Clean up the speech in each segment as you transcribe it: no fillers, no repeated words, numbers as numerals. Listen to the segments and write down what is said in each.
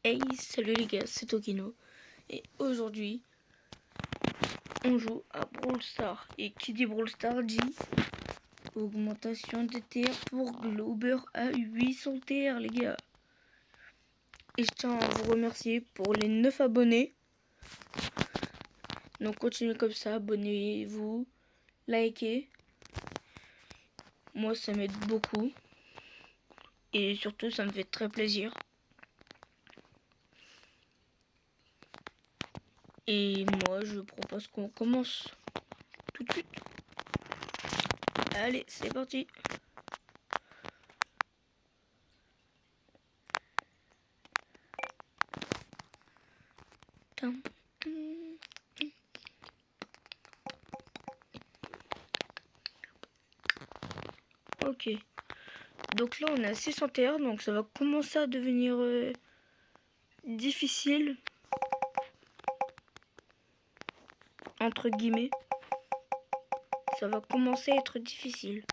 Hey, salut les gars, c'est Tokino. Et aujourd'hui, on joue à Brawl Stars. Et qui dit Brawl Stars dit augmentation de TR pour Glober à 800 TR, les gars. Et je tiens à vous remercier pour les 9 abonnés. Donc continuez comme ça, abonnez-vous, likez. Moi, ça m'aide beaucoup. Et surtout, ça me fait très plaisir. Et moi, je propose qu'on commence tout de suite. Allez, c'est parti. Ok. Donc là, on est à 601, donc ça va commencer à devenir difficile. Entre guillemets. Ça va commencer à être difficile.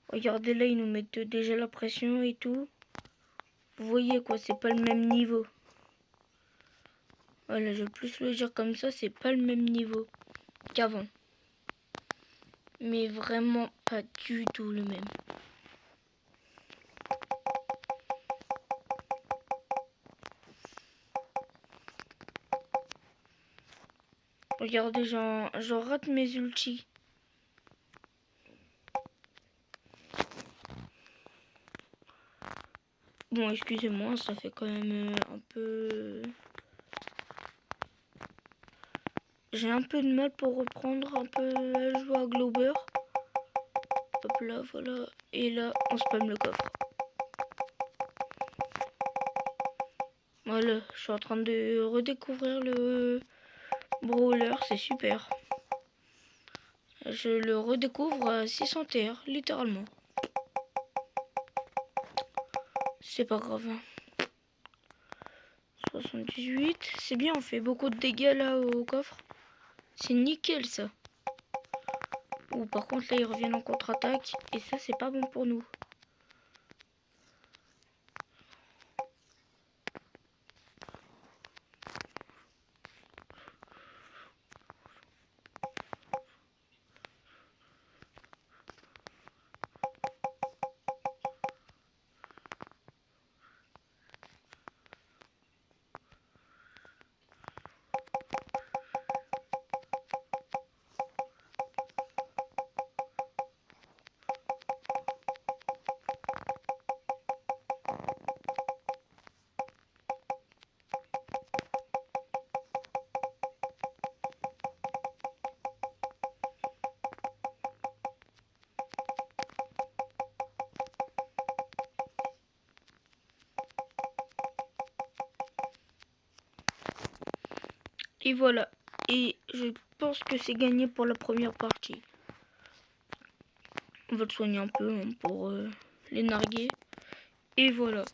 Regardez là, ils nous mettent déjà la pression et tout. Vous voyez quoi, c'est pas le même niveau. Voilà, je vais plus le dire comme ça, c'est pas le même niveau qu'avant. Mais vraiment pas du tout le même. Regardez, j'en rate mes ultis. Bon, excusez-moi, ça fait quand même un peu... J'ai un peu de mal pour reprendre un peu à jouer à Glober. Hop là, voilà. Et là, on spamme le coffre. Voilà, je suis en train de redécouvrir le brawler, c'est super. Je le redécouvre à 600 TR, littéralement. C'est pas grave. 78, c'est bien, on fait beaucoup de dégâts là au coffre. C'est nickel ça. Ou par contre là ils reviennent en contre-attaque et ça c'est pas bon pour nous. Et voilà. Et je pense que c'est gagné pour la première partie. On va le soigner un peu hein, pour les narguer. Et voilà.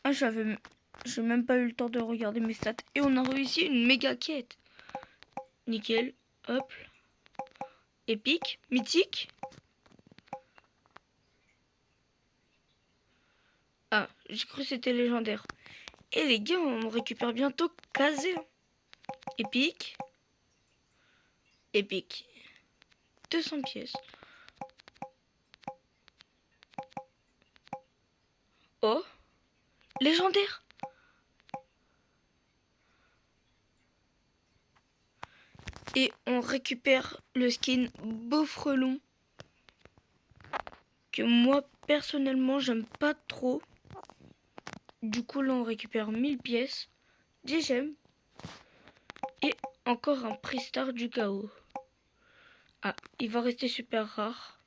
Ah, j'ai même pas eu le temps de regarder mes stats. Et on a réussi une méga quête. Nickel. Hop. Épique. Mythique. Ah, j'ai cru que c'était légendaire. Et les gars, on récupère bientôt Kazé. Épique. Épique. 200 pièces. Oh. Légendaire. Et on récupère le skin Beaufrelon. Que moi, personnellement, j'aime pas trop. Du coup, là, on récupère 1000 pièces. 10 gemmes. Et encore un prix star du chaos. Ah, il va rester super rare.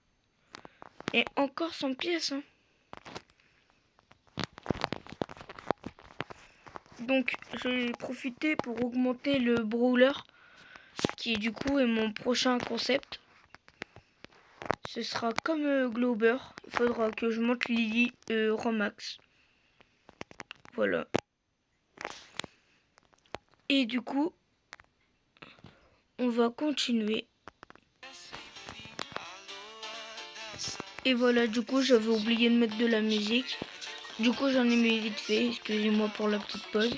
Et encore 100 pièces. Hein. Donc, je vais profiter pour augmenter le brawler. Qui, du coup, est mon prochain concept. Ce sera comme Glober. Il faudra que je monte Lily Romax. Voilà. Et du coup, on va continuer. Et voilà, du coup, j'avais oublié de mettre de la musique. Du coup, j'en ai mis vite fait. Excusez-moi pour la petite pause.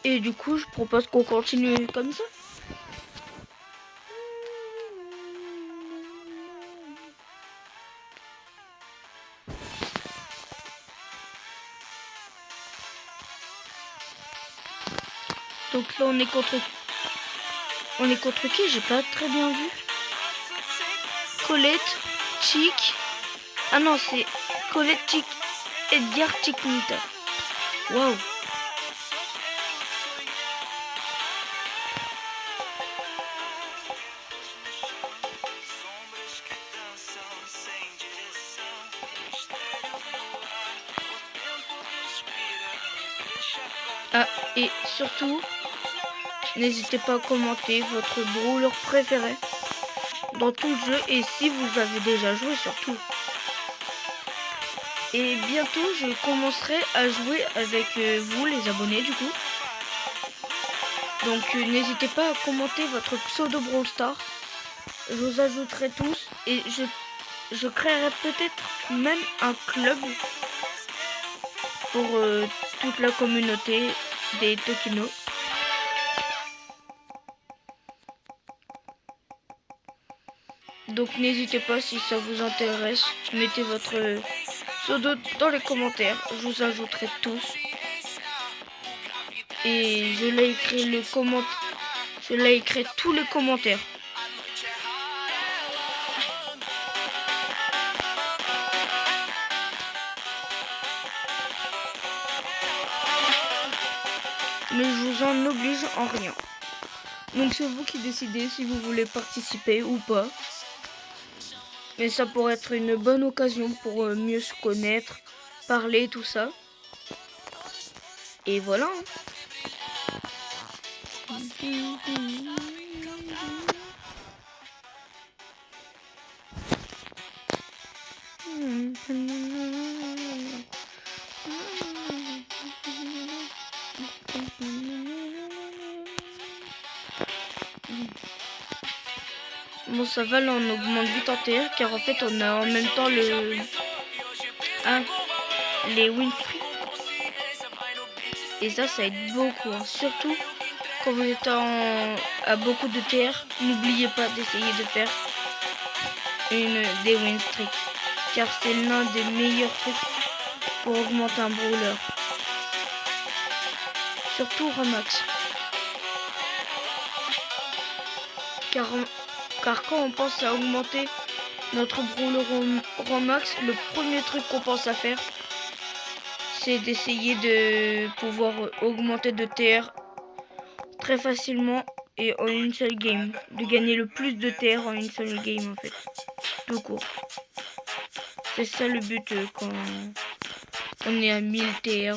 Et du coup, je propose qu'on continue comme ça. Donc là, on est contre qui? J'ai pas très bien vu. Colette, Chic. Ah non, c'est Colette, Chic, Edgar, Chic, Nita. Waouh. Ah, et surtout, n'hésitez pas à commenter votre brawler préféré dans tout le jeu et si vous avez déjà joué surtout. Et bientôt, je commencerai à jouer avec vous, les abonnés, du coup. Donc, n'hésitez pas à commenter votre pseudo Brawl Stars. Je vous ajouterai tous et je créerai peut-être même un club pour toute la communauté des Tokino. Donc n'hésitez pas si ça vous intéresse, mettez votre pseudo dans les commentaires, je vous ajouterai tous. Et je likerai tous les commentaires. Mais je vous en oblige en rien. Donc c'est vous qui décidez si vous voulez participer ou pas. Mais ça pourrait être une bonne occasion pour mieux se connaître, parler, tout ça. Et voilà. Bon ça va, là on augmente vite en TR car en fait on a en même temps les win free. Et ça aide beaucoup, hein. Surtout quand vous êtes à beaucoup de TR, n'oubliez pas d'essayer de faire des win streaks car c'est l'un des meilleurs trucs pour augmenter un brawler. Surtout Ramax. Car quand on pense à augmenter notre brawler Ramax, le premier truc qu'on pense à faire, c'est d'essayer de pouvoir augmenter de TR très facilement et en une seule game. De gagner le plus de TR en une seule game en fait. Tout court. C'est ça le but quand on est à 1000 TR,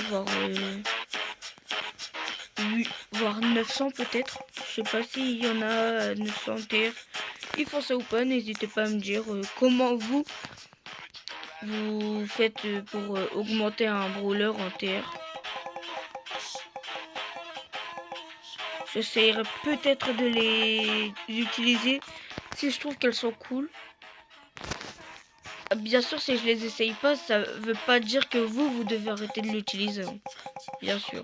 voire 900 peut-être. Je sais pas s'il y en a 900 TR. Ils font ça ou pas, n'hésitez pas à me dire comment vous faites pour augmenter un brawler en TR. J'essayerai peut-être de les utiliser si je trouve qu'elles sont cool. Bien sûr, si je les essaye pas, ça veut pas dire que vous devez arrêter de l'utiliser. Bien sûr.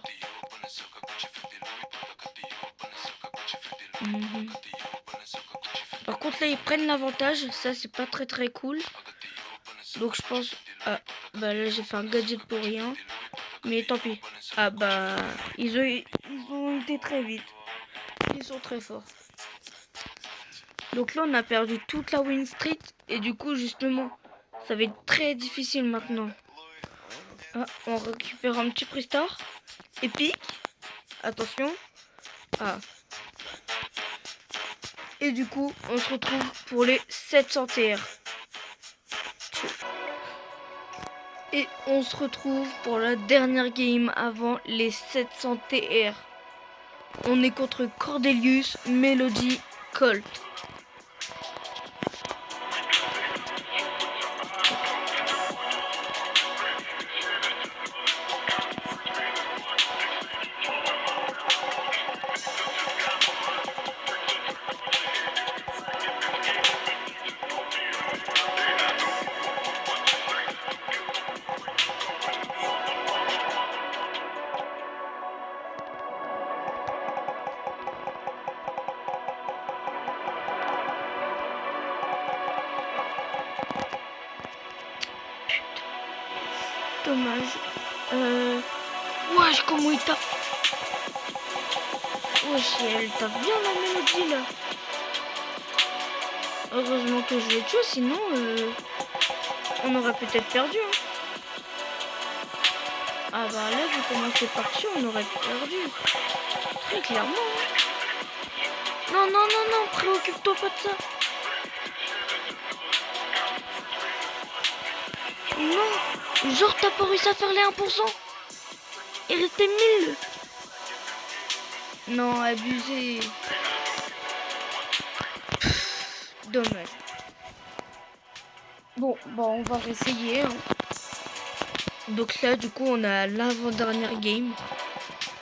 Par contre là ils prennent l'avantage, ça c'est pas très cool. Donc je pense... Ah bah là j'ai fait un gadget pour rien. Mais tant pis. Ah bah ils ont été très vite. Ils sont très forts. Donc là on a perdu toute la win streak. Et du coup justement ça va être très difficile maintenant. Ah, on récupère un petit Pristar. Épique. Attention. Ah. Et du coup, on se retrouve pour les 700 TR. Et on se retrouve pour la dernière game avant les 700 TR. On est contre Cordelius, Melody, Colt. Dommage. Wesh, comment il tape. Wesh, elle tape bien la mélodie là. Heureusement que je l'ai tué, sinon on aurait peut-être perdu. Hein. Ah bah là, vu comment c'est parti, on aurait perdu. Très clairement. Hein. Non, non, non, non, préoccupe-toi pas de ça. Non, genre t'as pas réussi à faire les 1%. Il restait 1000. Non, abusé. Dommage. Bon, on va réessayer. Hein. Donc là, du coup, on a l'avant-dernière game.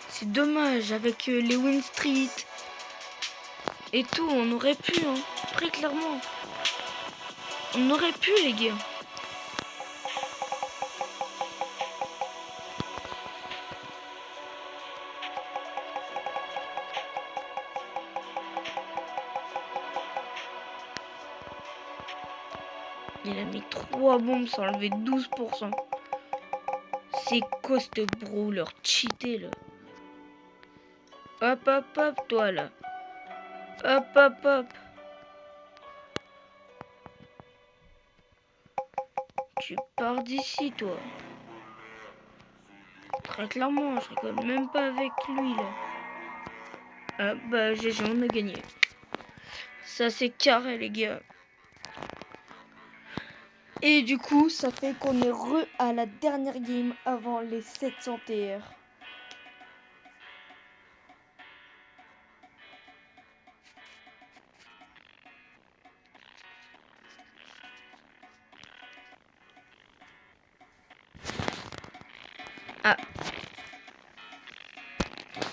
C'est dommage, avec les Win Street et tout, on aurait pu, hein. Très clairement. On aurait pu, les gars. Il a mis 3 bombes sans enlever 12%. C'est quoi ce brawler cheaté là? Hop hop hop toi là. Hop hop hop. Tu pars d'ici toi. Très clairement, je rigole même pas avec lui là. Ah bah GG, on a gagné. Ça c'est carré les gars. Et du coup, ça fait qu'on est à la dernière game avant les 700 TR. Ah.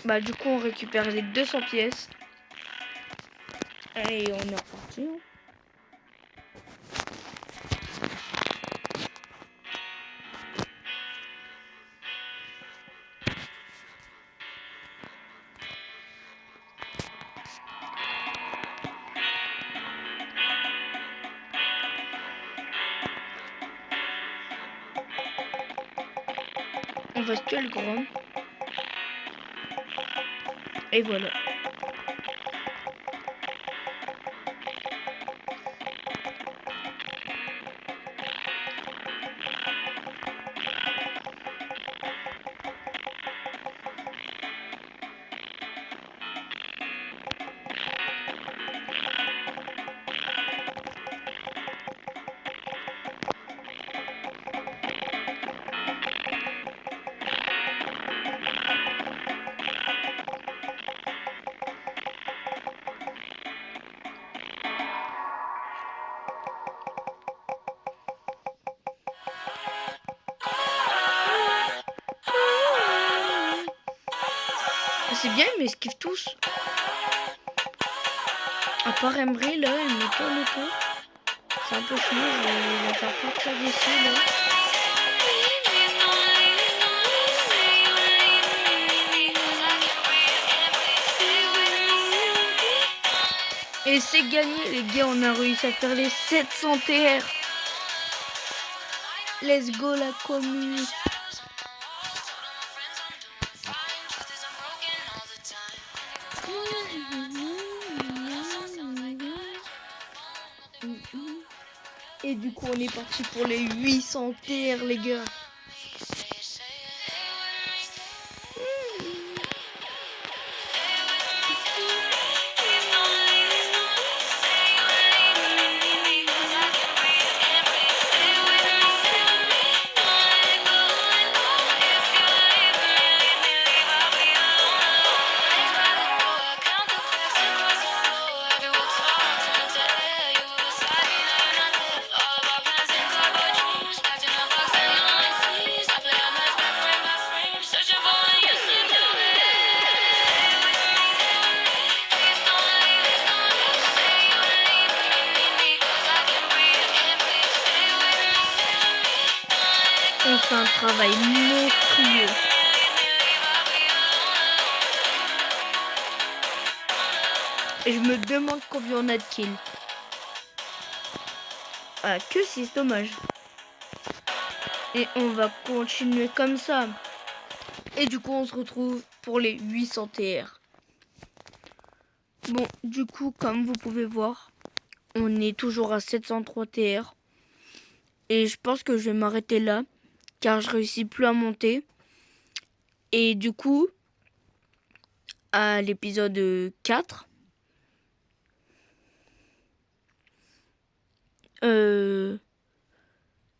Bah du coup, on récupère les 200 pièces. Et on est reparti. Hein. On va se tuer le grand. Et voilà. C'est bien, ils m'esquivent tous. À part Emery, là, il me tourne autour. C'est un peu chiant, je vais faire partir d'ici, là. Et c'est gagné, les gars, on a réussi à faire les 700 TR. Let's go, la commune. Et du coup, on est parti pour les 800 TR, les gars. On fait un travail monstrueux. Et je me demande combien on a de kills. Ah, que 6, dommage. Et on va continuer comme ça. Et du coup, on se retrouve pour les 800 TR. Bon, du coup, comme vous pouvez voir, on est toujours à 703 TR. Et je pense que je vais m'arrêter là, car je réussis plus à monter. Et du coup, à l'épisode 4,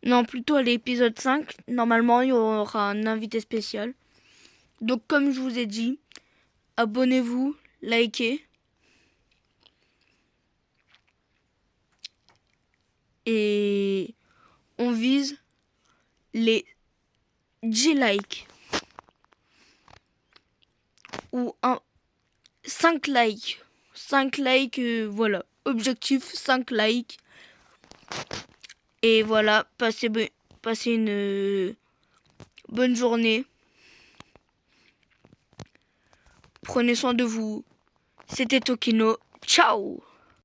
non, plutôt à l'épisode 5, normalement, il y aura un invité spécial. Donc, comme je vous ai dit, abonnez-vous, likez. Et on vise les 10 likes. Ou 5 likes. 5 likes, voilà. Objectif 5 likes. Et voilà, passez une bonne journée. Prenez soin de vous. C'était Tokino. Ciao!